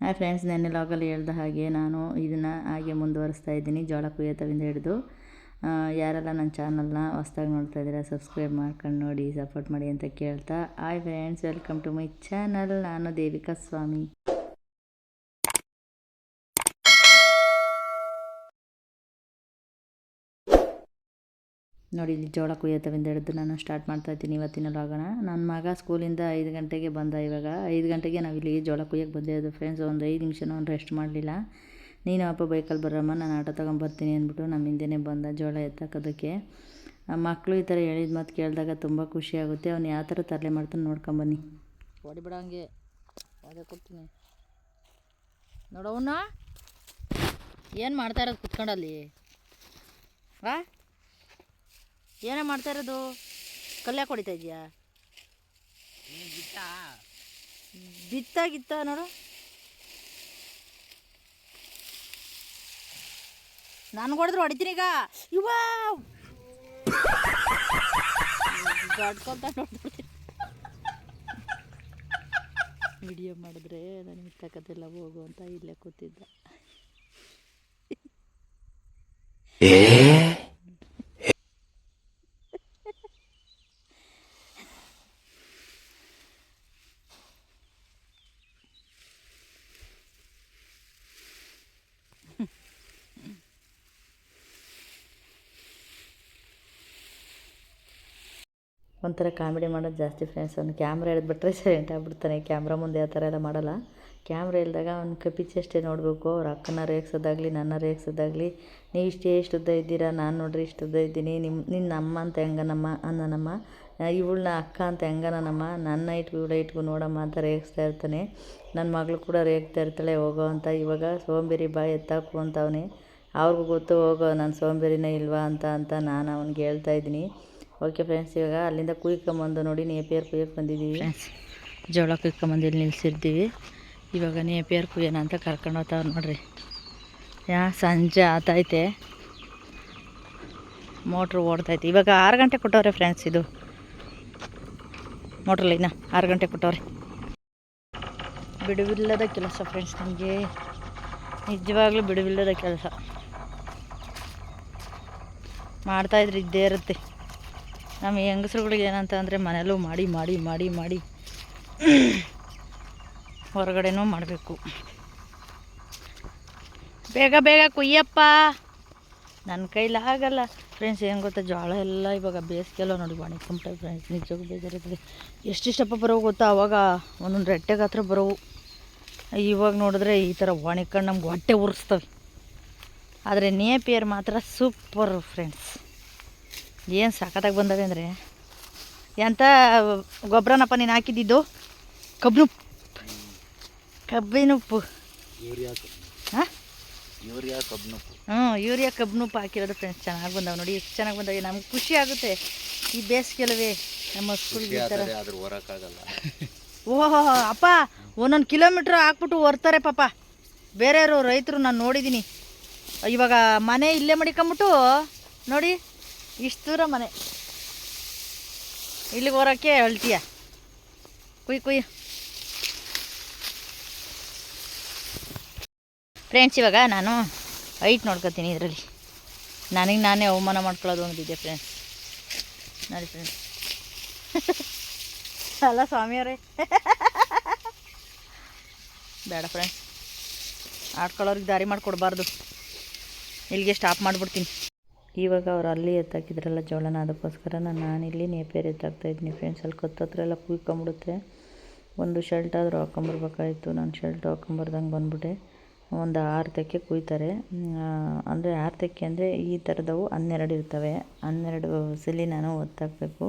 Hi friends, ನೆನ್ನೆ ಲಾಗಲ್ಲಿ ಹೇಳ್ದ ಹಾಗೆ ನಾನು ಇದನ್ನು ಹಾಗೆ ಮುಂದುವರಿಸ್ತಾ ಇದ್ದೀನಿ. ಜೋಳ ಕುಯ್ಯೋತವಿಂದ ಹಿಡಿದು ಯಾರೆಲ್ಲ ನನ್ನ ಚಾನಲ್ನ ಹೊಸ್ದಾಗಿ ನೋಡ್ತಾ ಇದ್ದೀರಾ ಸಬ್ಸ್ಕ್ರೈಬ್ ಮಾಡ್ಕೊಂಡು ನೋಡಿ, ಸಪೋರ್ಟ್ ಮಾಡಿ ಅಂತ ಕೇಳ್ತಾ, hi friends, welcome to my channel. ನಾನು ದೇವಿಕಾ ಸ್ವಾಮಿ. ನೋಡಿ, ಇಲ್ಲಿ ಜೋಳ ಕುಯ್ಯೋತವಿಂದ ಹಿಡಿದು ನಾನು ಸ್ಟಾರ್ಟ್ ಮಾಡ್ತಾಯಿದ್ದೀನಿ ಇವತ್ತಿನ ಲಾಗನ. ನನ್ನ ಮಗ ಸ್ಕೂಲಿಂದ 5 ಗಂಟೆಗೆ ಬಂದ. ಇವಾಗ 5 ಗಂಟೆಗೆ ನಾವು ಇಲ್ಲಿ ಜೋಳ ಕುಯ್ಯೋಕ್ಕೆ ಬಂದಿರೋದು ಫ್ರೆಂಡ್ಸ್. ಒಂದು 5 ನಿಮಿಷನೂ ಅವ್ನು ರೆಸ್ಟ್ ಮಾಡಲಿಲ್ಲ. ನೀನು ಅಪ್ಪ ಬೈಕಲ್ಲಿ ಬರಮ್ಮ, ನಾನು ಆಟೋ ತೊಗೊಂಬರ್ತೀನಿ ಅಂದ್ಬಿಟ್ಟು ನಮ್ಮ ಹಿಂದೆನೇ ಬಂದ ಜೋಳ ಎತ್ತಕ್ಕೋದಕ್ಕೆ. ಮಕ್ಕಳು ಈ ಥರ ಹೇಳಿದ ಮಾತು ಕೇಳಿದಾಗ ತುಂಬ ಖುಷಿಯಾಗುತ್ತೆ. ಅವ್ನು ಯಾವ ಥರ ತರಲೆ ಮಾಡ್ತಾನೆ ನೋಡ್ಕೊಂಬನ್ನಿ. ಹೊಡಿಬಿಡ ಹಂಗೆ ಅದೇ ಕೊಡ್ತೀನಿ ನೋಡೋಣ. ಏನು ಮಾಡ್ತಾ ಇರೋದು ಕುತ್ಕೊಂಡಲ್ಲಿ? ಹಾಂ, ಏನೇ ಮಾಡ್ತಾ ಇರೋದು? ಕಲ್ಯಾಕ ಹೊಡಿತಾ ಇದೆಯಾ? ಬಿತ್ತಾಗಿತ್ತ ನೋಡು. ನಾನು ಹೊಡೆದ್ರು ಹೊಡಿತೀನಿ ಈಗ. ಇವ ಗಡ್ಕೊಂತ ನೋಡ್ಬಿಡ್ತೀನಿ. ವಿಡಿಯೋ ಮಾಡಿದ್ರೆ ನಾನು ಮಿತ್ತಕತ್ತೆಲ್ಲ ಹೋಗು ಅಂತ ಇಲ್ಲೇ ಕೂತಿದ್ದ. ಒಂಥರ ಕಾಮಿಡಿ ಮಾಡೋದು ಜಾಸ್ತಿ ಫ್ರೆಂಡ್ಸ್. ಅವ್ನು ಕ್ಯಾಮ್ರಾ ಹಿಡಿದ್ಬಿಟ್ರೆ ಸೈಲೆಂಟ್ ಆಗಿಬಿಡ್ತಾನೆ. ಕ್ಯಾಮ್ರಾ ಮುಂದೆ ಆ ಥರ ಎಲ್ಲ ಮಾಡಲ್ಲ. ಕ್ಯಾಮ್ರಾ ಇಲ್ದಾಗ ಅವ್ನು ಕಪಿಚಷ್ಟೇ ನೋಡಬೇಕು. ಅವ್ರ ಅಕ್ಕನ ರೇಗಿಸೋದಾಗಲಿ ನನ್ನ ರೇಗಿಸೋದಾಗಲಿ, ನೀವು ಎಷ್ಟು ಉದ್ದ ಇದ್ದೀರಾ, ನಾನು ನೋಡ್ರಿ ಇಷ್ಟು ಉದ್ದ ಇದ್ದೀನಿ, ನಿನ್ನ ಅಮ್ಮ ಅಂತ ಹೆಂಗನಮ್ಮ ಅನ್ನನಮ್ಮ, ಇವಳನ್ನ ಅಕ್ಕ ಅಂತ ಹೆಂಗನಮ್ಮ, ನನ್ನ ಇಟ್ಗೂ ಇವಳ ಇಟ್ಗೂ ನೋಡಮ್ಮ ಅಂತ ರೇಗಿಸ್ತಾ ಇರ್ತಾನೆ. ನನ್ನ ಮಗಳು ಕೂಡ ರೇಗ್ತಾ ಇರ್ತಾಳೆ ಹೋಗೋ ಅಂತ. ಇವಾಗ ಸೋಂಬೇರಿ ಬಾಯಿ ಎತ್ತಾಕು ಅಂತವನೇ. ಅವ್ರಿಗೂ ಗೊತ್ತು ಹೋಗೋ ನಾನು ಸೋಂಬೇರಿನೇ ಇಲ್ವಾ ಅಂತ ನಾನು ಅವ್ನಿಗೆ ಹೇಳ್ತಾ ಇದ್ದೀನಿ. ಓಕೆ ಫ್ರೆಂಡ್ಸ್, ಇವಾಗ ಅಲ್ಲಿಂದ ಕುಯ್ಕೊಂಬಂದು ನೋಡಿ ನೇಪಿಯರ್ ಕುಯ್ಯಕ್ಕೆ ಬಂದಿದ್ದೀವಿ ಫ್ರೆಂಡ್ಸ್. ಜೋಳ ಕುಯ್ಕೊಂಬಂದು ಇಲ್ಲಿ ನಿಲ್ಲಿಸಿರ್ತೀವಿ. ಇವಾಗ ನೇಪಿಯರ್ ಕುಯ್ಯೋಣ ಅಂತ ಕರ್ಕೊಂಡು ಹೋಗ್ತಾವ್ರು ನೋಡ್ರಿ. ಸಂಜೆ ಆತೈತೆ, ಮೋಟ್ರು ಓಡ್ತೈತೆ. ಇವಾಗ 6 ಗಂಟೆ ಕೊಟ್ಟವ್ರೆ ಫ್ರೆಂಡ್ಸ್. ಇದು ಮೋಟ್ರ್ ಲೈನ 6 ಗಂಟೆ ಕೊಟ್ಟವ್ರೆ. ಬಿಡುವಿಲ್ಲದ ಕೆಲಸ ಫ್ರೆಂಡ್ಸ್, ನಮಗೆ ನಿಜವಾಗ್ಲೂ ಬಿಡುವಿಲ್ಲದ ಕೆಲಸ. ಮಾಡ್ತಾಯಿದ್ರೆ ಇದ್ದೇ ಇರುತ್ತೆ. ನಮ್ಮ ಹೆಂಗಸ್ರುಗಳಿಗೆ ಏನಂತ ಅಂದರೆ ಮನೆಯಲ್ಲೂ ಮಾಡಿ ಮಾಡಿ ಮಾಡಿ ಮಾಡಿ ಹೊರಗಡೆನೂ ಮಾಡಬೇಕು. ಬೇಗ ಬೇಗ ಕುಯ್ಯಪ್ಪ, ನನ್ನ ಕೈಲಾಗಲ್ಲ ಫ್ರೆಂಡ್ಸ್. ಏನು ಗೊತ್ತಾ, ಜೋಳ ಎಲ್ಲ ಇವಾಗ ಬೇಸಿಗೆಲ್ಲ ನೋಡಿ ಒಣಕೊಂಬಿಟ್ಟೆ ಫ್ರೆಂಡ್ಸ್. ನಿಜವಾಗೂ ಬೇಜಾರಿರ್ತದೆ. ಎಷ್ಟಿಷ್ಟಪ್ಪ ಬರೋವು ಗೊತ್ತಾ? ಅವಾಗ ಒಂದೊಂದು ರೆಟ್ಟೆಗೆ ಹತ್ರ ಬರೋವು. ಇವಾಗ ನೋಡಿದ್ರೆ ಈ ಥರ ಒಣಕೊಂಡು ನಮ್ಗೆ ಹೊಟ್ಟೆ ಉರಿಸ್ತವೆ. ಆದರೆ ನೇಪಿಯರ್ ಮಾತ್ರ ಸೂಪರ್ ಫ್ರೆಂಡ್ಸ್. ಏನು ಸಖತ್ತಾಗಿ ಬಂದವೆ ಅಂದರೆ. ಎಂಥ ಗೊಬ್ಬರನಪ್ಪ ನೀನು ಹಾಕಿದ್ದಿದ್ದು? ಕಬ್ಬಿನುಪ್ಪು. ಹಾಂ, ಯೂರಿಯಾ ಕಬ್ಬಿನುಪ್ಪು ಹಾಕಿರೋದು ಫ್ರೆಂಡ್ಸ್. ಚೆನ್ನಾಗಿ ಬಂದವೆ ನೋಡಿ, ಎಷ್ಟು ಚೆನ್ನಾಗಿ ಬಂದವೆ. ನಮ್ಗೆ ಖುಷಿ ಆಗುತ್ತೆ ಈ ಬೇಸಿಗೆಲವೇ ನಮ್ಮ ಸ್ಕೂಲ್ಗೆ ಈ ಥರ. ಓಹೋ ಅಪ್ಪ, 1 ಕಿಲೋಮೀಟ್ರ್ ಹಾಕ್ಬಿಟ್ಟು ಹೊರ್ತಾರೆ ಪಾಪ ಬೇರೆಯವರು ರೈತರು. ನಾನು ನೋಡಿದ್ದೀನಿ. ಇವಾಗ ಮನೆ ಇಲ್ಲೇ ಮಡಿಕೊಂಬಿಟ್ಟು ನೋಡಿ, ಇಷ್ಟು ದೂರ ಮನೆ, ಇಲ್ಲಿಗೆ ಹೊರಕ್ಕೆ ಅಳ್ತೀಯ. ಕುಯ್ಯ ಫ್ರೆಂಡ್ಸ್. ಇವಾಗ ನಾನು ಹೈಟ್ ನೋಡ್ಕೊತೀನಿ. ಇದರಲ್ಲಿ ನನಗೆ ನಾನೇ ಅವಮಾನ ಮಾಡ್ಕೊಳ್ಳೋದು ಒಂದಿದೆ ಫ್ರೆಂಡ್ಸ್. ನೋಡಿ ಫ್ರೆಂಡ್ಸ್, ಅಲ್ಲ ಸ್ವಾಮಿಯವರೇ, ಬೇಡ ಫ್ರೆಂಡ್ಸ್, ಆಡ್ಕೊಳ್ಳೋರಿಗೆ ದಾರಿ ಮಾಡಿಕೊಡ್ಬಾರ್ದು. ಇಲ್ಲಿಗೆ ಸ್ಟಾಪ್ ಮಾಡಿಬಿಡ್ತೀನಿ. ಇವಾಗ ಅವ್ರು ಅಲ್ಲಿ ಎತ್ತಾಕಿದ್ರಲ್ಲ ಜೋಳನ, ಅದಕ್ಕೋಸ್ಕರ ನಾನಿಲ್ಲಿ ನೇಪಿಯರ್ ಎತ್ತಾಕ್ತಾಯಿದ್ದೀನಿ ಫ್ರೆಂಡ್ಸ್. ಅಲ್ಲಿ ಹತ್ರ ಎಲ್ಲ ಕುಯ್ಕೊಂಬಿಡುತ್ತೆ. ಒಂದು ಶರ್ಟ್ ಆದರೂ ಹಾಕ್ಕೊಂಬರ್ಬೇಕಾಯ್ತು. ನಾನು ಶರ್ಟ್ ಹಾಕ್ಕೊಂಬರ್ದಂಗೆ ಬಂದ್ಬಿಟ್ಟೆ. ಒಂದು 6 ತೆಕ್ಕೆ ಕುಯ್ತಾರೆ. ಅಂದರೆ 6 ತೆಕ್ಕೆ ಅಂದರೆ ಈ ಥರದವು 12 ಇರ್ತವೆ. 12 ಸಲ ನಾನು ಒತ್ತಾಕಬೇಕು.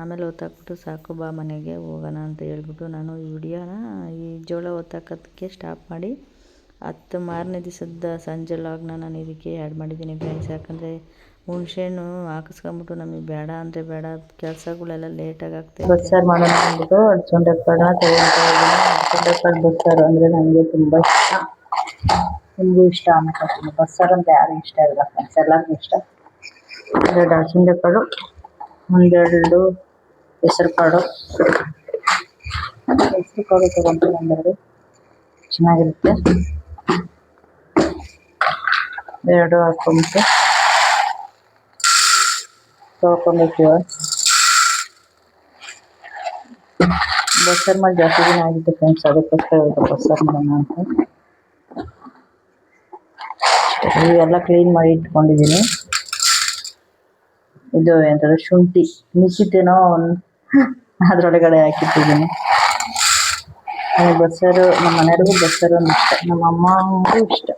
ಆಮೇಲೆ ಒತ್ತಾಕ್ಬಿಟ್ಟು ಸಾಕು ಬಾ ಮನೆಗೆ ಹೋಗೋಣ ಅಂತ ಹೇಳ್ಬಿಟ್ಟು ನಾನು ಈ ವಿಡಿಯೋನ ಈ ಜೋಳ ಒತ್ತಾಕೋದಕ್ಕೆ ಸ್ಟಾಪ್ ಮಾಡಿ ಮಾರನೇ ದಿವಸದ ಸಂಜೆ ಲಾಗ್ನ ನಾನು ಇದಕ್ಕೆ ಆ್ಯಡ್ ಮಾಡಿದ್ದೀನಿ ಫ್ರೆಂಡ್ಸ್. ಯಾಕಂದರೆ ಹುಣಸೆಹಣ್ಣು ಹಾಕಿಸ್ಕೊಂಬಿಟ್ಟು ನಮಗೆ ಬೇಡ ಅಂದರೆ ಬೇಡ, ಕೆಲಸಗಳೆಲ್ಲ ಲೇಟಾಗಿ ಆಗ್ತಾಯಿದೆ. ಬಸ್ಸಾರು ಮಾಡೋಣ ಅಂದ್ಬಿಟ್ಟು ಅಡ್ಸೊಂಡೆಕಾಳನ್ನ ತೊಗೊಳ್ತಾ ಇದ್ದೀನಿ. ಅಡ್ಸೊಂಡೆಕಾಳು ಬಸ್ಸಾರು ಅಂದರೆ ನನಗೆ ತುಂಬ ಇಷ್ಟ. ನಿಮಗೂ ಇಷ್ಟ ಅನ್ಕೋತೀನಿ. ಬಸ್ಸಾರು ಅಂತ ಯಾರಿಗೂ ಇಷ್ಟ ಇಲ್ಲ ಫ್ರೆಂಡ್ಸ್, ಎಲ್ಲರಿಗೂ ಇಷ್ಟ. 2 ಅಡ್ಸೊಂಡೆಕಾಳು, 1-2 ಹೆಸರು ಕಾಳು ತೊಗೊಂಡು 2 ಚೆನ್ನಾಗಿರುತ್ತೆ. ಎರಡು ಹಾಕ್ಕೊಂಬಿಟ್ಟು ತೊಳ್ಕೊಬೇಕು. ಬಸ್ಸಾರು ಮಾಡಿ ಜಾಸ್ತಿ ದಿನ ಆಗಿತ್ತು ಫ್ರೆಂಡ್ಸ್, ಅದಕ್ಕೋಸ್ಕರ ಬಸ್ಸಾರು ಮಾಡೋಣ ಅಂತ ಇವೆಲ್ಲ ಕ್ಲೀನ್ ಮಾಡಿ ಇಟ್ಕೊಂಡಿದ್ದೀನಿ. ಇದು ಎಂಥದ್ದು ಶುಂಠಿ ಮಿಕ್ಕಿದ್ದೇನೋ ಒಂದು ಅದರೊಳಗಡೆ ಹಾಕಿಟ್ಟಿದ್ದೀನಿ. ಬಸ್ಸಾರು ನಮ್ಮ ಮನೆಯವ್ರಿಗೂ ಬಸ್ಸಾರು ಒಂದು ಇಷ್ಟ, ನಮ್ಮ ಅಮ್ಮಗೂ ಇಷ್ಟ,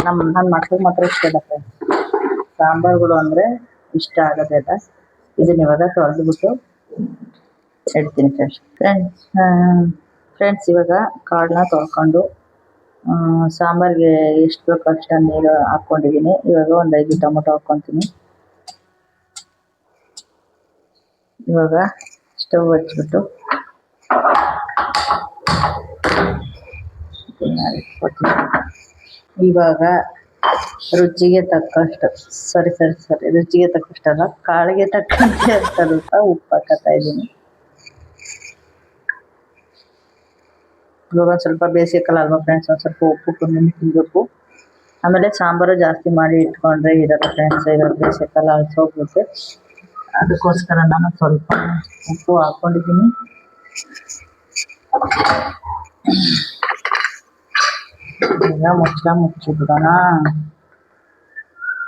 ನನ್ನ ಮಕ್ಳಿಗೆ ಮಾತ್ರ ಇಷ್ಟ ಇಲ್ಲ ಫ್ರೆಂಡ್ಸ್. ಸಾಂಬಾರುಗಳು ಅಂದರೆ ಇಷ್ಟ ಆಗೋದಿಲ್ಲ. ಇದನ್ನ ಇವಾಗ ತೊಳೆದ್ಬಿಟ್ಟು ಇಡ್ತೀನಿ ಫ್ರೆಂಡ್ಸ್. ಇವಾಗ ಕಾಳನ್ನ ತೊಳ್ಕೊಂಡು ಸಾಂಬಾರಿಗೆ ಎಷ್ಟು ಬೇಕೋ ಅಷ್ಟು ನೀರು ಹಾಕ್ಕೊಂಡಿದ್ದೀನಿ. ಇವಾಗ ಒಂದು 5 ಟೊಮೊಟೊ ಹಾಕ್ಕೊತೀನಿ. ಇವಾಗ ಸ್ಟವ್ ಹಚ್ಬಿಟ್ಟು ಇವಾಗ ರುಚಿಗೆ ತಕ್ಕಷ್ಟು ರುಚಿಗೆ ತಕ್ಕಷ್ಟಲ್ಲ, ಕಾಳಿಗೆ ತಕ್ಕಂತೆ ಸ್ವಲ್ಪ ಉಪ್ಪು ಹಾಕತ್ತಾ ಇದ್ದೀನಿ. ಇವಾಗ ಸ್ವಲ್ಪ ಬೇಸಿಗೆಕಾಲ ಅಲ್ವಾ ಫ್ರೆಂಡ್ಸ್, ಒಂದು ಸ್ವಲ್ಪ ಉಪ್ಪು ಕಮ್ಮಿ ತಿನ್ನಬೇಕು. ಆಮೇಲೆ ಸಾಂಬಾರು ಜಾಸ್ತಿ ಮಾಡಿ ಇಟ್ಕೊಂಡ್ರೆ ಇರಲ್ಲ ಫ್ರೆಂಡ್ಸ್, ಇವಾಗ ಬೇಸಿಗೆಕಾಲ ಹೋಗ್ಬಿಟ್ಟು ಅದಕ್ಕೋಸ್ಕರ ನಾನು ಸ್ವಲ್ಪ ಉಪ್ಪು ಹಾಕ್ಕೊಂಡಿದ್ದೀನಿ. ಈಗ ಮುಚ್ಚಿಬಿಡೋಣ.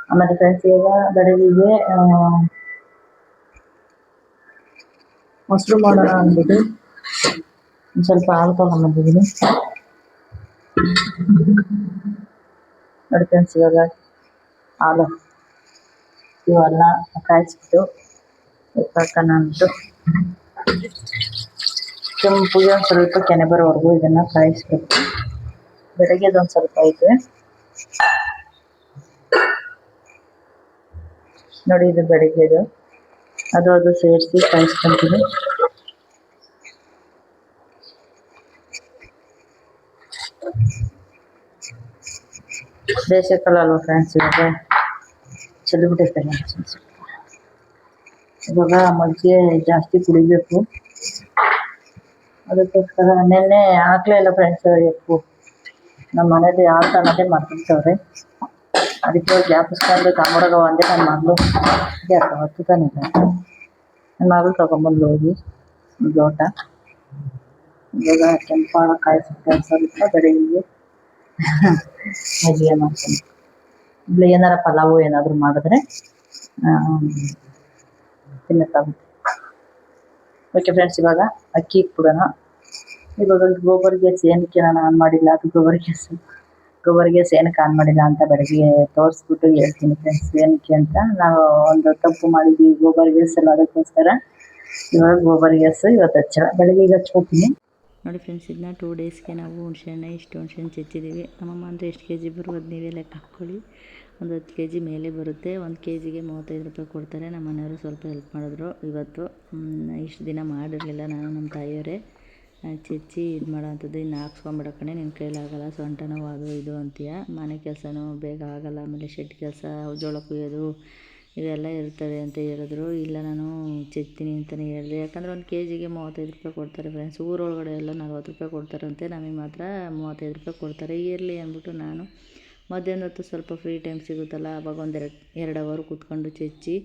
ಆಮೇಲೆ ಫ್ರೆಂಡ್ಸ್ ಇವಾಗ ಬೆಳಗ್ಗೆ ಮೊಸರು ಮಾಡೋಣ ಅಂದ್ಬಿಟ್ಟು ಒಂದು ಸ್ವಲ್ಪ ಹಾಲು ತಗೊಂಡ್ಬಂದಿದ್ದೀನಿ. ನೋಡಿ ಫ್ರೆಂಡ್ಸ್, ಇವಾಗ ಹಾಲು ಇವೆಲ್ಲ ಕಾಯಿಸ್ಬಿಟ್ಟು ಹಾಕೋಣ ಅಂದ್ಬಿಟ್ಟು ಕೆಂಪುಗೆ ಒಂದು ಸ್ವಲ್ಪ ಕೆನೆ ಬರೋವರೆಗೂ ಇದನ್ನು ಕಾಯಿಸ್ಬೇಕು. ಬೆಳಗ್ಗೆದೊಂದು ಸ್ವಲ್ಪ ಐತೆ ನೋಡಿ, ಇದು ಬೆಳಗ್ಗೆದು, ಅದು ಸೇರಿಸಿ ಕಾಯಿಸ್ಕೊಂತೀನಿ. ಬೇಸಿಗೆಕಾಲ ಅಲ್ವಾ ಫ್ರೆಂಡ್ಸ್, ಇವಾಗ ಚೆಲ್ಲಿಬಿಟ್ಟಿರ್ತಾರೆ. ಇವಾಗ ಮಜ್ಜಿಗೆ ಜಾಸ್ತಿ ಕುಡಿಬೇಕು. ಅದಕ್ಕೋಸ್ಕರ ನೆನ್ನೆ ಹಾಕ್ಲೇ ಇಲ್ಲ ಫ್ರೆಂಡ್ಸ್ ಎಪ್ಪು. ನಮ್ಮ ಮನೇಲಿ ಹಾಲು ಅನ್ನೋದೇ ಮರ್ತಿರ್ತವ್ರೆ. ಅದಕ್ಕೆ ಜ್ಞಾಪಿಸ್ಕೊಂಡು ತಗೊಂಡೋಗ ಒಂದೇ ನನ್ನ ಮಗಳು ಹೊತ್ತುತ್ತಾನೆ. ನನ್ನ ಮಗಳು ತಗೊಂಬಂದು ಹೋಗಿ ಲೋಟ ಇವಾಗ ಕೆಂಪಾಣ ಕಾಯಿಸುತ್ತೆ ಸ್ವಲ್ಪ ಬೆಳಗ್ಗೆ ಮಜ್ಜಿಗೆ ಮಾಡ್ತೀನಿ. ಇಲ್ಲ ಏನಾರ ಪಲಾವು ಏನಾದರೂ ಮಾಡಿದ್ರೆ ತಿನ್ನಕ್ಕಾಗುತ್ತೆ. ಓಕೆ ಫ್ರೆಂಡ್ಸ್, ಇವಾಗ ಅಕ್ಕಿ ಇಟ್ಬಿಡೋಣ. ಇವಾಗ ಗೋಬರ್ ಗ್ಯಾಸ್ ಏನಕ್ಕೆ ನಾನು ಆನ್ ಮಾಡಿಲ್ಲ, ಅದು ಗೋಬರ್ ಗ್ಯಾಸ್ ಏನಕ್ಕೆ ಆನ್ ಮಾಡಿಲ್ಲ ಅಂತ ಬೆಳಗ್ಗೆ ತೋರಿಸ್ಬಿಟ್ಟು ಹೇಳ್ತೀನಿ ಫ್ರೆಂಡ್ಸ್, ಏನಕ್ಕೆ ಅಂತ. ನಾವು ಒಂದು ತಪ್ಪು ಮಾಡಿದ್ವಿ ಗೋಬರ್ ಗ್ಯಾಸ್ ಎಲ್ಲ, ಅದಕ್ಕೋಸ್ಕರ ಇವಾಗ ಗೋಬರ್ ಗ್ಯಾಸ್ ಇವತ್ತು ಹಚ್ಚಲ್ಲ, ಬೆಳಗ್ಗೆ ಈಗ ಹಚ್ಕೋತೀನಿ. ನೋಡಿ ಫ್ರೆಂಡ್ಸ್, ಇದನ್ನ 2 ಡೇಸ್ಗೆ ನಾವು ಹುಣಸೆಹಣ್ಣೆ ಇಷ್ಟು ಹುಣಸೆಹಣ್ಣು ಚೆಚ್ಚಿದ್ದೀವಿ. ನಮ್ಮಮ್ಮ ಅಂದರೆ ಎಷ್ಟು ಕೆ ಜಿ ಬರುವುದು ನೀವೇ ಲೆಕ್ಕ ಹಾಕ್ಕೊಳ್ಳಿ. ಒಂದು 10 ಕೆ ಜಿ ಮೇಲೆ ಬರುತ್ತೆ. 1 ಕೆ ಜಿಗೆ 35 ರೂಪಾಯಿ ಕೊಡ್ತಾರೆ. ನಮ್ಮ ಮನೆಯವರು ಸ್ವಲ್ಪ ಹೆಲ್ಪ್ ಮಾಡಿದ್ರು ಇವತ್ತು. ಇಷ್ಟು ದಿನ ಮಾಡಿರಲಿಲ್ಲ ನಾನು, ನಮ್ಮ ತಾಯಿಯವರೇ ಚೆಚ್ಚಿ ಇದು ಮಾಡೋ ಅಂಥದ್ದು. ಇನ್ನು ಹಾಕ್ಸ್ಕೊಂಬಿಡೋ ಕಣೆ, ನಿನ್ನ ಕೈಲಾಗಲ್ಲ, ಸೊಂಟ ನೋವು ಅದು ಇದು ಅಂತೀಯ, ಮನೆ ಕೆಲಸನೂ ಬೇಗ ಆಗೋಲ್ಲ, ಆಮೇಲೆ ಶೆಡ್ ಕೆಲಸ, ಜೋಳ ಕುಯ್ಯೋದು ಇವೆಲ್ಲ ಇರ್ತವೆ ಅಂತ ಹೇಳಿದ್ರು. ಇಲ್ಲ ನಾನು ಚೆತ್ತೀನಿ ಅಂತಲೇ ಹೇಳಿದೆ. ಯಾಕಂದರೆ 1 ಕೆ ಜಿಗೆ 35 ರೂಪಾಯಿ ಕೊಡ್ತಾರೆ ಫ್ರೆಂಡ್ಸ್. ಊರೊಳಗಡೆ ಎಲ್ಲ 40 ರೂಪಾಯಿ ಕೊಡ್ತಾರಂತೆ, ನಮಗೆ ಮಾತ್ರ 35 ರೂಪಾಯಿ ಕೊಡ್ತಾರೆ. ಇರಲಿ ಅಂದ್ಬಿಟ್ಟು ನಾನು ಮಧ್ಯಾಹ್ನ ಹೊತ್ತು ಸ್ವಲ್ಪ ಫ್ರೀ ಟೈಮ್ ಸಿಗುತ್ತಲ್ಲ, ಆವಾಗ ಒಂದು 2 ಅವರ್ ಕೂತ್ಕೊಂಡು ಚೆಚ್ಚಿ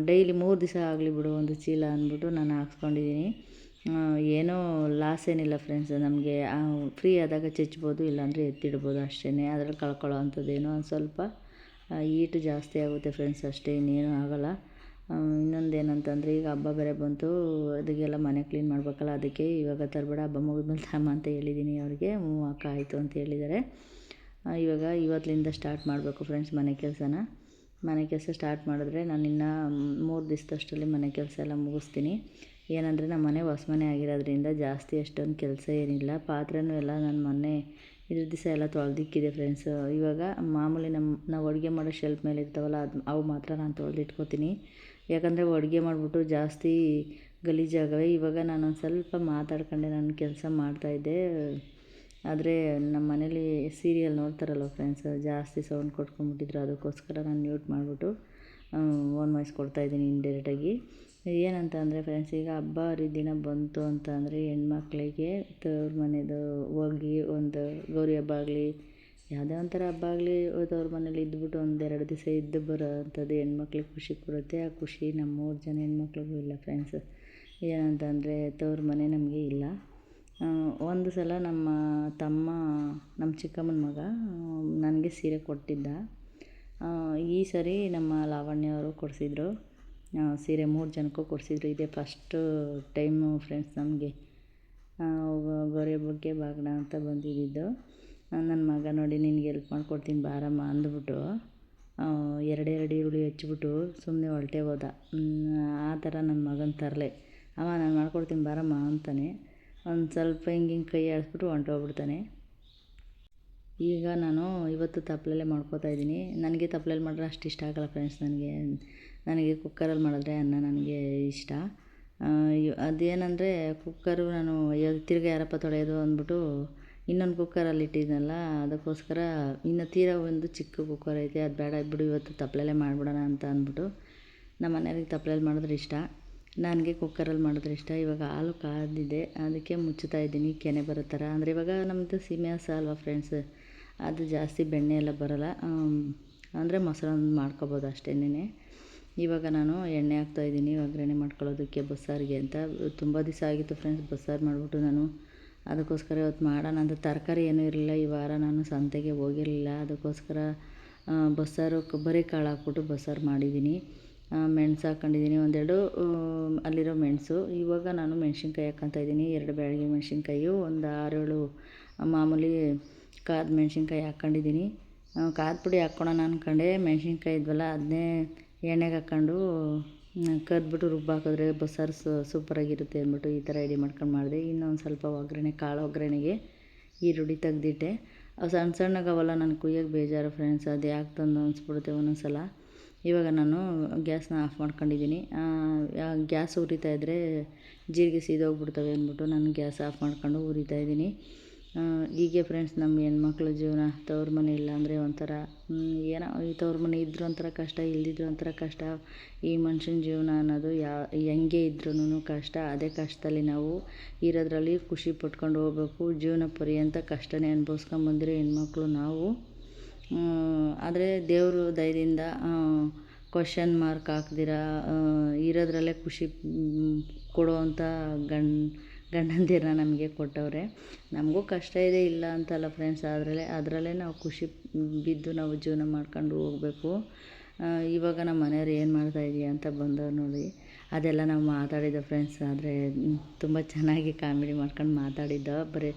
ಡೈಲಿ 3 ದಿವಸ ಆಗಲಿ ಬಿಡು ಒಂದು ಚೀಲ ಅಂದ್ಬಿಟ್ಟು ನಾನು ಹಾಕ್ಸ್ಕೊಂಡಿದ್ದೀನಿ. ಏನೋ ಲಾಸ್ ಏನಿಲ್ಲ ಫ್ರೆಂಡ್ಸ್, ನಮಗೆ ಫ್ರೀ ಆದಾಗ ಚೆಚ್ಬೋದು, ಇಲ್ಲಾಂದರೆ ಎತ್ತಿಡ್ಬೋದು ಅಷ್ಟೇ. ಅದ್ರಲ್ಲಿ ಕಳ್ಕೊಳ್ಳೋ ಅಂಥದ್ದೇನೋ ಒಂದು ಸ್ವಲ್ಪ ಹೀಟು ಜಾಸ್ತಿ ಆಗುತ್ತೆ ಫ್ರೆಂಡ್ಸ್, ಅಷ್ಟೇ, ಇನ್ನೇನು ಆಗೋಲ್ಲ. ಇನ್ನೊಂದು ಏನಂತಂದರೆ ಈಗ ಹಬ್ಬ ಬೇರೆ ಬಂತು, ಅದಕ್ಕೆಲ್ಲ ಮನೆ ಕ್ಲೀನ್ ಮಾಡಬೇಕಲ್ಲ, ಅದಕ್ಕೆ ಇವಾಗ ತರಬೇಡ, ಹಬ್ಬ ಮುಗಿದ್ಮೇಲೆ ತಮ್ಮ ಅಂತ ಹೇಳಿದ್ದೀನಿ ಅವ್ರಿಗೆ. ಅಕ್ಕ ಆಯಿತು ಅಂತ ಹೇಳಿದ್ದಾರೆ. ಇವಾಗ ಇವತ್ತಿನಿಂದ ಸ್ಟಾರ್ಟ್ ಮಾಡಬೇಕು ಫ್ರೆಂಡ್ಸ್ ಮನೆ ಕೆಲಸ ಸ್ಟಾರ್ಟ್ ಮಾಡಿದ್ರೆ ನಾನು ಇನ್ನು 3 ದಿವಸದಷ್ಟರಲ್ಲಿ ಮನೆ ಕೆಲಸ ಎಲ್ಲ ಮುಗಿಸ್ತೀನಿ. ಏನಂದರೆ ನಮ್ಮ ಮನೆ ಹೊಸ ಮನೆ ಆಗಿರೋದ್ರಿಂದ ಜಾಸ್ತಿ ಅಷ್ಟೊಂದು ಕೆಲಸ ಏನಿಲ್ಲ. ಪಾತ್ರೆನೂ ಎಲ್ಲ ನಾನು ಮೊನ್ನೆ ಇದ್ರ ದಿವಸ ಎಲ್ಲ ತೊಳೆದಿಕ್ಕಿದೆ ಫ್ರೆಂಡ್ಸ್. ಇವಾಗ ಮಾಮೂಲಿ ನಾವು ಅಡುಗೆ ಮಾಡೋ ಶೆಲ್ಫ್ ಮೇಲೆ ಇರ್ತಾವಲ್ಲ, ಅವು ಮಾತ್ರ ನಾನು ತೊಳೆದಿಟ್ಕೋತೀನಿ. ಯಾಕಂದರೆ ಅಡುಗೆ ಮಾಡಿಬಿಟ್ಟು ಜಾಸ್ತಿ ಗಲೀಜಾಗವೆ. ಇವಾಗ ನಾನು ಒಂದು ಸ್ವಲ್ಪ ಮಾತಾಡ್ಕೊಂಡೆ ನಾನು ಕೆಲಸ ಮಾಡ್ತಾಯಿದ್ದೆ. ಆದರೆ ನಮ್ಮ ಮನೇಲಿ ಸೀರಿಯಲ್ ನೋಡ್ತಾರಲ್ವ ಫ್ರೆಂಡ್ಸ್, ಜಾಸ್ತಿ ಸೌಂಡ್ ಕೊಟ್ಕೊಂಡ್ಬಿಟ್ಟಿದ್ರು. ಅದಕ್ಕೋಸ್ಕರ ನಾನು ಮ್ಯೂಟ್ ಮಾಡಿಬಿಟ್ಟು ಓನ್ ವಾಯ್ಸ್ ಕೊಡ್ತಾಯಿದ್ದೀನಿ ಇಂಡೈರೆಕ್ಟಾಗಿ. ಏನಂತ ಅಂದರೆ ಫ್ರೆಂಡ್ಸ್, ಈಗ ಹಬ್ಬ ಹರಿದಿನ ಬಂತು ಅಂತ ಅಂದರೆ ಹೆಣ್ಮಕ್ಳಿಗೆ ತವ್ರ ಮನೆದು ಹೋಗಿ ಒಂದು ಗೌರಿ ಹಬ್ಬ ಆಗಲಿ ಯಾವುದೇ ಒಂಥರ ಹಬ್ಬ ಆಗಲಿ ತವ್ರ ಮನೇಲಿ ಇದ್ಬಿಟ್ಟು ಒಂದೆರಡು ದಿವಸ ಇದ್ದು ಬರೋ ಅಂಥದ್ದು ಹೆಣ್ಮಕ್ಳಿಗೆ ಖುಷಿ ಕೊಡುತ್ತೆ. ಆ ಖುಷಿ ನಮ್ಮ 3 ಜನ ಹೆಣ್ಮಕ್ಳಿಗೂ ಇಲ್ಲ ಫ್ರೆಂಡ್ಸ್. ಏನಂತಂದರೆ ತವ್ರ ಮನೆ ನಮಗೆ ಇಲ್ಲ. ಒಂದು ಸಲ ನಮ್ಮ ತಮ್ಮ, ನಮ್ಮ ಚಿಕ್ಕಮ್ಮನ ಮಗ ನನಗೆ ಸೀರೆ ಕೊಟ್ಟಿದ್ದ. ಈ ಸರಿ ನಮ್ಮ ಲಾವಣ್ಯ ಅವರು ಕೊಡಿಸಿದ್ರು ಸೀರೆ. 3 ಜನಕ್ಕೂ ಕೊಡಿಸಿದ್ರು. ಇದೇ ಫಸ್ಟು ಟೈಮು ಫ್ರೆಂಡ್ಸ್ ನಮಗೆ ಗೌರಿ ಹಬ್ಬಕ್ಕೆ ಬಾಗಣ ಅಂತ ಬಂದಿದ್ದು. ನನ್ನ ಮಗ ನೋಡಿ ನಿನಗೆ ಹೆಲ್ಪ್ ಮಾಡಿಕೊಡ್ತೀನಿ ಬಾರಮ್ಮ ಅಂದ್ಬಿಟ್ಟು ಎರಡೆರಡು ಈರುಳ್ಳಿ ಹಚ್ಬಿಟ್ಟು ಸುಮ್ಮನೆ ಹೊರಟೇ ಹೋದ. ಆ ಥರ ನನ್ನ ಮಗನ ತರಲೆ. ಅಮ್ಮ ನಾನು ಮಾಡ್ಕೊಡ್ತೀನಿ ಬಾರಮ್ಮ ಅಂತಾನೆ. ಒಂದು ಸ್ವಲ್ಪ ಹಿಂಗೆ ಕೈ ಆಡಿಸ್ಬಿಟ್ಟು ಹೊಂಟೋಗ್ಬಿಡ್ತಾನೆ. ಈಗ ನಾನು ಇವತ್ತು ತಪ್ಪಲಲ್ಲೇ ಮಾಡ್ಕೋತಾಯಿದ್ದೀನಿ. ನನಗೆ ತಪ್ಪಲಲ್ಲಿ ಮಾಡಿದ್ರೆ ಅಷ್ಟು ಇಷ್ಟ ಆಗಲ್ಲ ಫ್ರೆಂಡ್ಸ್. ನನಗೆ ಕುಕ್ಕರಲ್ಲಿ ಮಾಡಿದ್ರೆ ಅನ್ನ ನನಗೆ ಇಷ್ಟ. ಅದೇನಂದರೆ ಕುಕ್ಕರು ನಾನು ತಿರ್ಗಿ ಯಾರಪ್ಪ ತೊಳೆಯೋದು ಅಂದ್ಬಿಟ್ಟು ಇನ್ನೊಂದು ಕುಕ್ಕರಲ್ಲಿ ಇಟ್ಟಿದ್ನಲ್ಲ, ಅದಕ್ಕೋಸ್ಕರ ಇನ್ನು ತೀರಾ ಒಂದು ಚಿಕ್ಕ ಕುಕ್ಕರ್ ಐತೆ, ಅದು ಬೇಡ ಬಿಡು ಇವತ್ತು ತಪ್ಪಲಲ್ಲೇ ಮಾಡಿಬಿಡೋಣ ಅಂತ ಅಂದ್ಬಿಟ್ಟು ನಮ್ಮ ಮನೆಯವ್ರಿಗೆ ತಪ್ಪಲಲ್ಲಿ ಮಾಡಿದ್ರೆ ಇಷ್ಟ, ನನಗೆ ಕುಕ್ಕರಲ್ಲಿ ಮಾಡಿದ್ರೆ ಇಷ್ಟ. ಇವಾಗ ಹಾಲು ಕಾದಿದೆ, ಅದಕ್ಕೆ ಮುಚ್ಚುತ್ತಾ ಇದ್ದೀನಿ ಕೆನೆ ಬರೋ ಥರ. ಅಂದರೆ ಇವಾಗ ನಮ್ಮದು ಸೀಮೆ ಹಸು ಅಲ್ವಾ ಫ್ರೆಂಡ್ಸ್, ಅದು ಜಾಸ್ತಿ ಬೆಣ್ಣೆ ಎಲ್ಲ ಬರೋಲ್ಲ. ಅಂದರೆ ಮೊಸರನ್ನ ಮಾಡ್ಕೊಬೋದು ಅಷ್ಟೇನೆ. ಇವಾಗ ನಾನು ಎಣ್ಣೆ ಹಾಕ್ತಾಯಿದ್ದೀನಿ ಒಗ್ಗರಣೆ ಮಾಡ್ಕೊಳ್ಳೋದಕ್ಕೆ ಬಸ್ಸಾರಿಗೆ ಅಂತ. ತುಂಬ ದಿವಸ ಆಗಿತ್ತು ಫ್ರೆಂಡ್ಸ್ ಬಸ್ಸಾರು ಮಾಡಿಬಿಟ್ಟು. ನಾನು ಅದಕ್ಕೋಸ್ಕರ ಇವತ್ತು ಮಾಡೋಣ ಅಂತ. ತರಕಾರಿ ಏನೂ ಇರಲಿಲ್ಲ ಈ ವಾರ, ನಾನು ಸಂತೆಗೆ ಹೋಗಿರಲಿಲ್ಲ. ಅದಕ್ಕೋಸ್ಕರ ಬಸ್ಸಾರು ಕೊಬ್ಬರಿ ಕಾಳು ಹಾಕ್ಬಿಟ್ಟು ಬಸ್ಸಾರು ಮಾಡಿದ್ದೀನಿ. ಮೆಣಸು ಹಾಕ್ಕೊಂಡಿದ್ದೀನಿ, ಒಂದೆರಡು ಅಲ್ಲಿರೋ ಮೆಣಸು. ಇವಾಗ ನಾನು ಮೆಣಸಿನ್ಕಾಯಿ ಹಾಕ್ಕೊತಾಯಿದ್ದೀನಿ, 2 ಬ್ಯಾಡಗಿ ಮೆಣಸಿನ್ಕಾಯಿ, ಒಂದು 6-7 ಮಾಮೂಲಿ ಕಾದ ಮೆಣಸಿನ್ಕಾಯಿ ಹಾಕ್ಕೊಂಡಿದ್ದೀನಿ. ಕಾದ ಪುಡಿ ಹಾಕ್ಕೊಳೋಣ ಅಂದ್ಕೊಂಡೆ, ಮೆಣಸಿನ್ಕಾಯಿ ಇದ್ವಲ್ಲ ಅದನ್ನೇ ಎಣ್ಣೆಗೆ ಹಾಕ್ಕೊಂಡು ಕದ್ಬಿಟ್ಟು ರುಬ್ಬಾಕಿದ್ರೆ ಬಸ್ಸಾರು ಸೂಪರಾಗಿರುತ್ತೆ ಅಂದ್ಬಿಟ್ಟು ಈ ಥರ ರೆಡಿ ಮಾಡ್ಕೊಂಡು ಮಾಡಿದೆ. ಇನ್ನೊಂದು ಸ್ವಲ್ಪ ಒಗ್ಗರಣೆ, ಕಾಳು ಒಗ್ಗರಣೆಗೆ ಈರುಳ್ಳಿ ತೆಗ್ದಿಟ್ಟೆ. ಅವು ಸಣ್ಣ ಸಣ್ಣಗವಲ್ಲ, ನಾನು ಕುಯ್ಯೋಕ್ಕೆ ಬೇಜಾರು ಫ್ರೆಂಡ್ಸ್, ಅದು ಯಾಕೆ ತಂದು ಅನಿಸ್ಬಿಡುತ್ತೆ ಒಂದೊಂದು ಸಲ. ಇವಾಗ ನಾನು ಗ್ಯಾಸ್ನ ಆಫ್ ಮಾಡ್ಕೊಂಡಿದ್ದೀನಿ. ಗ್ಯಾಸ್ ಉರಿತಾಯಿದ್ರೆ ಜೀರಿಗೆ ಸೀದೋಗ್ಬಿಡ್ತವೆ ಅಂದ್ಬಿಟ್ಟು ನಾನು ಗ್ಯಾಸ್ ಆಫ್ ಮಾಡ್ಕೊಂಡು ಉರಿತಾಯಿದ್ದೀನಿ. ಹೀಗೆ ಫ್ರೆಂಡ್ಸ್ ನಮ್ಮ ಹೆಣ್ಮಕ್ಳ ಜೀವನ. ತವ್ರ ಮನೆ ಇಲ್ಲ ಅಂದರೆ ಒಂಥರ ಏನೋ, ಈ ತವ್ರ ಮನೆ ಇದ್ದರೂ ಒಂಥರ ಕಷ್ಟ, ಇಲ್ಲದಿದ್ರೂ ಒಂಥರ ಕಷ್ಟ. ಈ ಮನುಷ್ಯನ ಜೀವನ ಅನ್ನೋದು ಹೆಂಗೆ ಇದ್ರೂ ಕಷ್ಟ. ಅದೇ ಕಷ್ಟದಲ್ಲಿ ನಾವು ಇರೋದ್ರಲ್ಲಿ ಖುಷಿ ಪಟ್ಕೊಂಡು ಹೋಗ್ಬೇಕು. ಜೀವನ ಪರ್ಯಂತ ಕಷ್ಟನೇ ಅನುಭವಿಸ್ಕೊಂಬಂದಿರೋ ಹೆಣ್ಮಕ್ಳು ನಾವು. ಆದರೆ ದೇವರು ದಯದಿಂದ ಕ್ವಶನ್ ಮಾರ್ಕ್ ಹಾಕ್ದಿರ ಇರೋದ್ರಲ್ಲೇ ಖುಷಿ ಕೊಡುವಂಥ ಗಂಡಂದಿರನ್ನ ನಮಗೆ ಕೊಟ್ಟವ್ರೆ. ನಮಗೂ ಕಷ್ಟ ಇದೆ, ಇಲ್ಲ ಅಂತಲ್ಲ ಫ್ರೆಂಡ್ಸ್, ಅದರಲ್ಲೇ ನಾವು ಖುಷಿ ಬಿದ್ದು ನಾವು ಜೀವನ ಮಾಡ್ಕೊಂಡು ಹೋಗಬೇಕು. ಇವಾಗ ನಮ್ಮ ಮನೆಯವ್ರು ಏನು ಮಾಡ್ತಾಯಿದ್ದೀಯ ಅಂತ ಬಂದವ್ರು ನೋಡಿ, ಅದೆಲ್ಲ ನಾವು ಮಾತಾಡಿದ್ದೋ ಫ್ರೆಂಡ್ಸ್. ಆದರೆ ತುಂಬ ಚೆನ್ನಾಗಿ ಕಾಮಿಡಿ ಮಾಡ್ಕೊಂಡು ಮಾತಾಡಿದ್ದೋ. ಬರೀ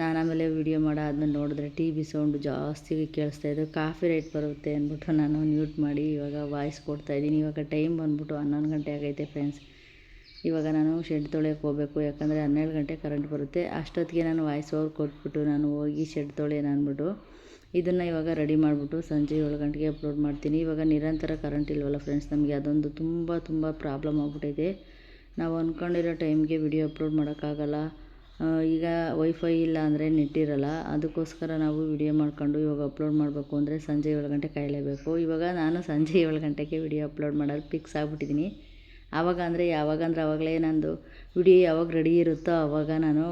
ನಾನು ಆಮೇಲೆ ವೀಡಿಯೋ ಆದಮೇಲೆ ನೋಡಿದ್ರೆ ಟಿ ವಿ ಸೌಂಡು ಜಾಸ್ತಿ ಕೇಳಿಸ್ತಾಯಿದ್ದು. ಕಾಫಿ ರೇಟ್ ಬರುತ್ತೆ ಅಂದ್ಬಿಟ್ಟು ನಾನು ಮ್ಯೂಟ್ ಮಾಡಿ ಇವಾಗ ವಾಯ್ಸ್ ಕೊಡ್ತಾಯಿದ್ದೀನಿ. ಇವಾಗ ಟೈಮ್ ಬಂದ್ಬಿಟ್ಟು 11 ಗಂಟೆ ಆಗೈತೆ ಫ್ರೆಂಡ್ಸ್. ಇವಾಗ ನಾನು ಶೆಡ್ ತೊಳೆಯೋಕ್ಕೆ ಹೋಗಬೇಕು, ಯಾಕಂದರೆ 12 ಗಂಟೆ ಕರೆಂಟ್ ಬರುತ್ತೆ. ಅಷ್ಟೊತ್ತಿಗೆ ನಾನು ವಾಯ್ಸ್ ಓವರ್ ಕೊಟ್ಬಿಟ್ಟು ನಾನು ಹೋಗಿ ಶೆಡ್ ತೊಳೆಯೋಣ ಅಂದ್ಬಿಟ್ಟು ಇದನ್ನು ಇವಾಗ ರೆಡಿ ಮಾಡಿಬಿಟ್ಟು ಸಂಜೆ 7 ಗಂಟೆಗೆ ಅಪ್ಲೋಡ್ ಮಾಡ್ತೀನಿ. ಇವಾಗ ನಿರಂತರ ಕರೆಂಟ್ ಇಲ್ವಲ್ಲ ಫ್ರೆಂಡ್ಸ್, ನಮಗೆ ಅದೊಂದು ತುಂಬ ಪ್ರಾಬ್ಲಮ್ ಆಗ್ಬಿಟ್ಟಿದೆ. ನಾವು ಅಂದ್ಕೊಂಡಿರೋ ಟೈಮ್ಗೆ ವಿಡಿಯೋ ಅಪ್ಲೋಡ್ ಮಾಡೋಕ್ಕಾಗಲ್ಲ. ಈಗ ವೈಫೈ ಇಲ್ಲ ಅಂದರೆ ನೆಟ್ ಇರೋಲ್ಲ. ಅದಕ್ಕೋಸ್ಕರ ನಾವು ವಿಡಿಯೋ ಮಾಡ್ಕೊಂಡು ಇವಾಗ ಅಪ್ಲೋಡ್ ಮಾಡಬೇಕು ಅಂದರೆ ಸಂಜೆ 7 ಗಂಟೆ ಕಾಯಲೇಬೇಕು. ಇವಾಗ ನಾನು ಸಂಜೆ 7 ಗಂಟೆಗೆ ವಿಡಿಯೋ ಅಪ್ಲೋಡ್ ಮಾಡೋದು ಫಿಕ್ಸ್ ಆಗಿಬಿಟ್ಟಿದ್ದೀನಿ. ಯಾವಾಗಂದ್ರೆ ಆವಾಗಲೇ ನಂದು ವಿಡಿಯೋ ಯಾವಾಗ ರೆಡಿ ಇರುತ್ತೋ ಆವಾಗ ನಾನು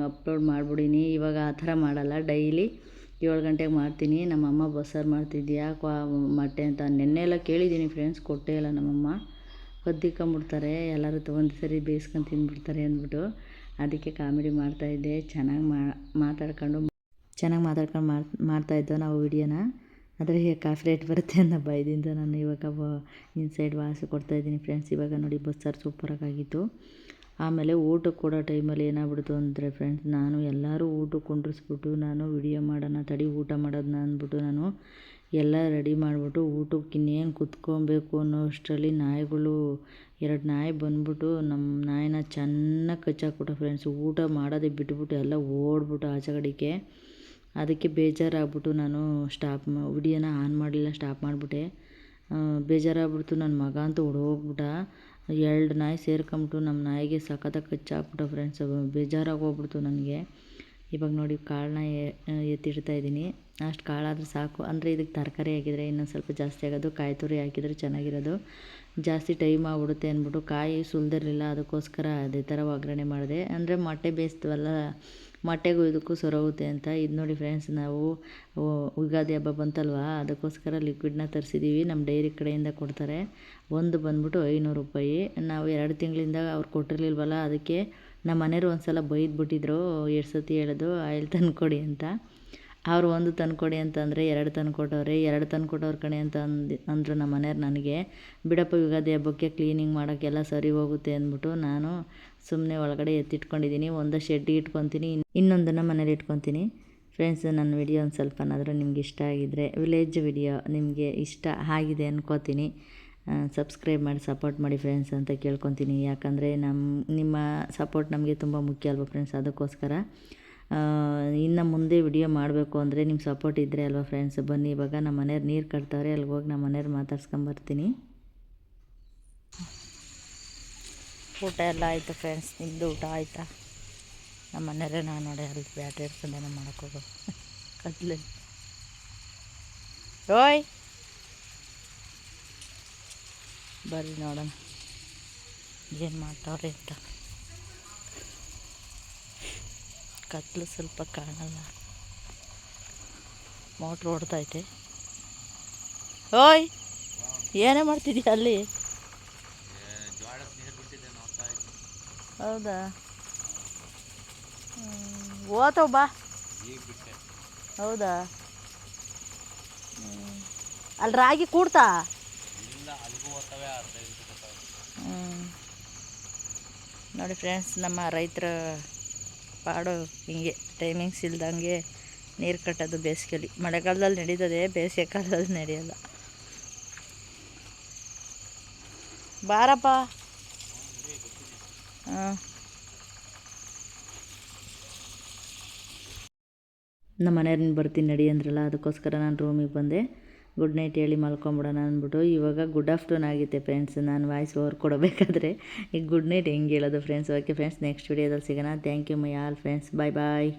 ಅಪ್ಲೋಡ್ ಮಾಡಿಬಿಡೀನಿ. ಇವಾಗ ಆ ಥರ ಮಾಡಲ್ಲ, ಡೈಲಿ 7 ಗಂಟೆಗೆ ಮಾಡ್ತೀನಿ. ನಮ್ಮಮ್ಮ ಬಸ್ಸಾರು ಮಾಡ್ತಿದ್ಯಾ ಮೊಟ್ಟೆ ಅಂತ ನೆನ್ನೆ ಎಲ್ಲ ಕೇಳಿದ್ದೀನಿ ಫ್ರೆಂಡ್ಸ್, ಕೊಟ್ಟೇ ಇಲ್ಲ ನಮ್ಮಮ್ಮ. ಕದ್ದಿಕೊಂಬಿಡ್ತಾರೆ ಎಲ್ಲರೂ, ಒಂದು ಸರಿ ಬೇಯಿಸ್ಕೊಂಡು ತಿಂದ್ಬಿಡ್ತಾರೆ ಅಂದ್ಬಿಟ್ಟು. ಅದಕ್ಕೆ ಕಾಮಿಡಿ ಮಾಡ್ತಾಯಿದ್ದೆ. ಚೆನ್ನಾಗಿ ಮಾತಾಡ್ಕೊಂಡು ಮಾಡ್ತಾಯಿದ್ದೋ ನಾವು ವಿಡಿಯೋನ. ಆದರೆ ಕಾಫಿ ರೇಟ್ ಬರುತ್ತೆ ಅನ್ನೋ ಭಯದಿಂದ ನಾನು ಇವಾಗ ಇನ್ಸೈಡ್ ವಾಯ್ಸ್ ಕೊಡ್ತಾಯಿದ್ದೀನಿ ಫ್ರೆಂಡ್ಸ್. ಇವಾಗ ನೋಡಿ ಬಸ್ಸಾರು ಸೂಪರಾಗಿತ್ತು. ಆಮೇಲೆ ಊಟಕ್ಕೆ ಕೊಡೋ ಟೈಮಲ್ಲಿ ಏನಾಗ್ಬಿಡ್ತು ಅಂದರೆ ಫ್ರೆಂಡ್ಸ್, ನಾನು ಎಲ್ಲರೂ ಊಟಕ್ಕೆ ಕುಂಡ್ರಿಸ್ಬಿಟ್ಟು ನಾನು ವಿಡಿಯೋ ಮಾಡೋಣ ತಡಿ ಊಟ ಮಾಡೋದನ್ನ ಅಂದ್ಬಿಟ್ಟು ನಾನು ಎಲ್ಲ ರೆಡಿ ಮಾಡಿಬಿಟ್ಟು ಊಟಕ್ಕೆ ಇನ್ನೇನು ಕುತ್ಕೊಬೇಕು ಅನ್ನೋ ಅಷ್ಟರಲ್ಲಿ ನಾಯಿಗಳು 2 ನಾಯಿ ಬಂದ್ಬಿಟ್ಟು ನಮ್ಮ ನಾಯಿನ ಚೆನ್ನಾಗಿ ಕಚ್ಚಾಕ್ಬಿಟ್ಟು ಫ್ರೆಂಡ್ಸ್. ಊಟ ಮಾಡೋದೇ ಬಿಟ್ಬಿಟ್ಟು ಎಲ್ಲ ಓಡ್ಬಿಟ್ಟು ಆಚೆ ಕಡೆಗೆ. ಅದಕ್ಕೆ ಬೇಜಾರಾಗ್ಬಿಟ್ಟು ನಾನು ವಿಡಿಯೋನ ಆನ್ ಮಾಡಲಿಲ್ಲ, ಸ್ಟಾಪ್ ಮಾಡಿಬಿಟ್ಟೆ. ಬೇಜಾರಾಗ್ಬಿಡ್ತು. ನನ್ನ ಮಗ ಅಂತೂ ಓಡೋಗ್ಬಿಟ್ಟ. 2 ನಾಯಿ ಸೇರ್ಕೊಂಬಿಟ್ಟು ನಮ್ಮ ನಾಯಿಗೆ ಸಖತ್ತಾಗಿ ಕಚ್ಚಾಕ್ಬಿಟ್ಟು ಫ್ರೆಂಡ್ಸ್. ಬೇಜಾರಾಗೋಗ್ಬಿಡ್ತು ನನಗೆ. ಇವಾಗ ನೋಡಿ ಕಾಳನ್ನ ಎತ್ತಿಡ್ತಾ ಇದ್ದೀನಿ. ಅಷ್ಟು ಕಾಳಾದರೂ ಸಾಕು. ಅಂದರೆ ಇದಕ್ಕೆ ತರಕಾರಿ ಹಾಕಿದರೆ ಇನ್ನೊಂದು ಸ್ವಲ್ಪ ಜಾಸ್ತಿ ಆಗೋದು, ಕಾಯಿ ತುರಿ ಹಾಕಿದರೆ ಚೆನ್ನಾಗಿರೋದು. ಜಾಸ್ತಿ ಟೈಮ್ ಆಗ್ಬಿಡುತ್ತೆ ಅಂದ್ಬಿಟ್ಟು ಕಾಯಿ ಸುಲಿದಿರಲಿಲ್ಲ, ಅದಕ್ಕೋಸ್ಕರ ಅದೇ ಥರ ಒಗ್ಗರಣೆ ಮಾಡಿದೆ. ಅಂದರೆ ಮೊಟ್ಟೆ ಬೇಯಿಸ್ತೀವಲ್ಲ, ಮೊಟ್ಟೆಗೂ ಇದಕ್ಕೂ ಸರೋಗುತ್ತೆ ಅಂತ. ಇದು ನೋಡಿ ಫ್ರೆಂಡ್ಸ್, ನಾವು ಯುಗಾದಿ ಹಬ್ಬ ಬಂತಲ್ವ, ಅದಕ್ಕೋಸ್ಕರ ಲಿಕ್ವಿಡ್ನ ತರಿಸಿದ್ದೀವಿ. ನಮ್ಮ ಡೈರಿ ಕಡೆಯಿಂದ ಕೊಡ್ತಾರೆ. ಒಂದು ಬಂದ್ಬಿಟ್ಟು 500 ರೂಪಾಯಿ. ನಾವು 2 ತಿಂಗಳಿಂದ ಅವ್ರು ಕೊಟ್ಟಿರಲಿಲ್ವಲ್ಲ, ಅದಕ್ಕೆ ನಮ್ಮ ಮನೆಯವರು ಒಂದು ಸಲ ಬೈದ್ಬಿಟ್ಟಿದ್ರು, 2 ಸತಿ ಹೇಳೋದು ಆಯಿಲ್ ತಂದುಕೊಡಿ ಅಂತ. ಅವರು 1 ತಂದುಕೊಡಿ ಅಂತಂದರೆ 2 ತಂದುಕೊಟ್ಟವ್ರೆ. 2 ತಂದುಕೊಟ್ಟವ್ರ ಕಣೆ ಅಂತ ಅಂದರು ನಮ್ಮ ಮನೆಯವ್ರು ನನಗೆ. ಬಿಡಪ್ಪ, ಯುಗಾದಿ ಹಬ್ಬಕ್ಕೆ ಕ್ಲೀನಿಂಗ್ ಮಾಡೋಕ್ಕೆಲ್ಲ ಸರಿ ಹೋಗುತ್ತೆ ಅಂದ್ಬಿಟ್ಟು ನಾನು ಸುಮ್ಮನೆ ಒಳಗಡೆ ಎತ್ತಿಟ್ಕೊಂಡಿದ್ದೀನಿ. ಒಂದು ಶೆಡ್ಡಿಗೆ ಇಟ್ಕೊತೀನಿ, ಇನ್ನೊಂದನ್ನು ಮನೇಲಿ ಇಟ್ಕೊತೀನಿ. ಫ್ರೆಂಡ್ಸ್, ನನ್ನ ವಿಡಿಯೋ ಒಂದು ಸ್ವಲ್ಪನಾದರೂ ನಿಮ್ಗೆ ಇಷ್ಟ ಆಗಿದ್ದರೆ, ವಿಲೇಜ್ ವಿಡಿಯೋ ನಿಮಗೆ ಇಷ್ಟ ಆಗಿದೆ ಅನ್ಕೋತೀನಿ. ಸಬ್ಸ್ಕ್ರೈಬ್ ಮಾಡಿ ಸಪೋರ್ಟ್ ಮಾಡಿ ಫ್ರೆಂಡ್ಸ್ ಅಂತ ಕೇಳ್ಕೊತೀನಿ. ಯಾಕಂದರೆ ನಿಮ್ಮ ಸಪೋರ್ಟ್ ನಮಗೆ ತುಂಬ ಮುಖ್ಯ ಅಲ್ವ ಫ್ರೆಂಡ್ಸ್. ಅದಕ್ಕೋಸ್ಕರ ಇನ್ನು ಮುಂದೆ ವಿಡಿಯೋ ಮಾಡಬೇಕು ಅಂದರೆ ನಿಮ್ಮ ಸಪೋರ್ಟ್ ಇದ್ದರೆ ಅಲ್ವ ಫ್ರೆಂಡ್ಸ್. ಬನ್ನಿ, ಇವಾಗ ನಮ್ಮ ಮನೆಯವ್ರು ನೀರು ಕಟ್ತಾವ್ರೆ, ಅಲ್ಲಿಗೆ ಹೋಗಿ ನಮ್ಮ ಮನೆಯವ್ರು ಮಾತಾಡ್ಸ್ಕೊಂಬರ್ತೀನಿ. ಊಟ ಎಲ್ಲ ಆಯಿತು ಫ್ರೆಂಡ್ಸ್. ನಿಮ್ಮದು ಊಟ ಆಯಿತಾ? ನಮ್ಮ ಮನೆಯವರೇ ನಾನು ನೋಡಿ ಅಲ್ಲಿ ಬ್ಯಾಟ್ರಿ ಹಿಡ್ಕೊಂಡೇನೋ ಮಾಡೋಕ್ಕೋಗೋ ಕತ್ಲೆ. ಓಯ್ ಬರ್ರಿ ನೋಡೋಣ ಏನು ಮಾಡ್ತಾವ್ರೆ ಅಂತ. ಕತ್ಲು ಸ್ವಲ್ಪ ಕಾಣಲ್ಲ, ಮೋಟ್ರ್ ಓಡ್ತೈತೆ. ಓಯ್, ಏನೇ ಮಾಡ್ತಿದ್ದೀಯ ಅಲ್ಲಿ? ಹೌದಾ? ಓತವ್ ಬಾ. ಹೌದಾ? ಅಲ್ಲಿ ರಾಗಿ ಕೂಡ್ತಾ? ನೋಡಿ ಫ್ರೆಂಡ್ಸ್, ನಮ್ಮ ರೈತರ ಪಾಡು ಹಿಂಗೆ ಟೈಮಿಂಗ್ಸ್ ಇಲ್ದಂಗೆ ನೀರು ಕಟ್ಟೋದು. ಬೇಸಿಗೆಯಲ್ಲಿ ಮಳೆಗಾಲದಲ್ಲಿ ನಡೀತದೆ, ಬೇಸಿಗೆ ಕಾಲದಲ್ಲಿ ನಡೆಯಲ್ಲ. ಬಾರಪ್ಪ. ಹಾಂ, ನಮ್ಮ ಮನೆಯವ್ರನ್ನ ಬರ್ತೀನಿ ನಡಿ ಅಂದ್ರಲ್ಲ, ಅದಕ್ಕೋಸ್ಕರ ನಾನು ರೂಮಿಗೆ ಬಂದೆ. ಗುಡ್ ನೈಟ್ ಹೇಳಿ ಮಲ್ಕೊಂಬಿಡೋಣ ಅಂದ್ಬಿಟ್ಟು. ಇವಾಗ ಗುಡ್ ಆಫ್ಟರ್ನೂನ್ ಆಗಿದೆ ಫ್ರೆಂಡ್ಸ್. ನಾನು ವಾಯ್ಸ್ ಓವರ್ ಕೊಡಬೇಕಾದ್ರೆ ಈಗ ಗುಡ್ ನೈಟ್ ಹೆಂಗೆ ಹೇಳೋದು ಫ್ರೆಂಡ್ಸ್. ಓಕೆ ಫ್ರೆಂಡ್ಸ್, ನೆಕ್ಸ್ಟ್ ವಿಡಿಯೋದಲ್ಲಿ ಸಿಗೋಣ. Thank you my all friends. Bye bye.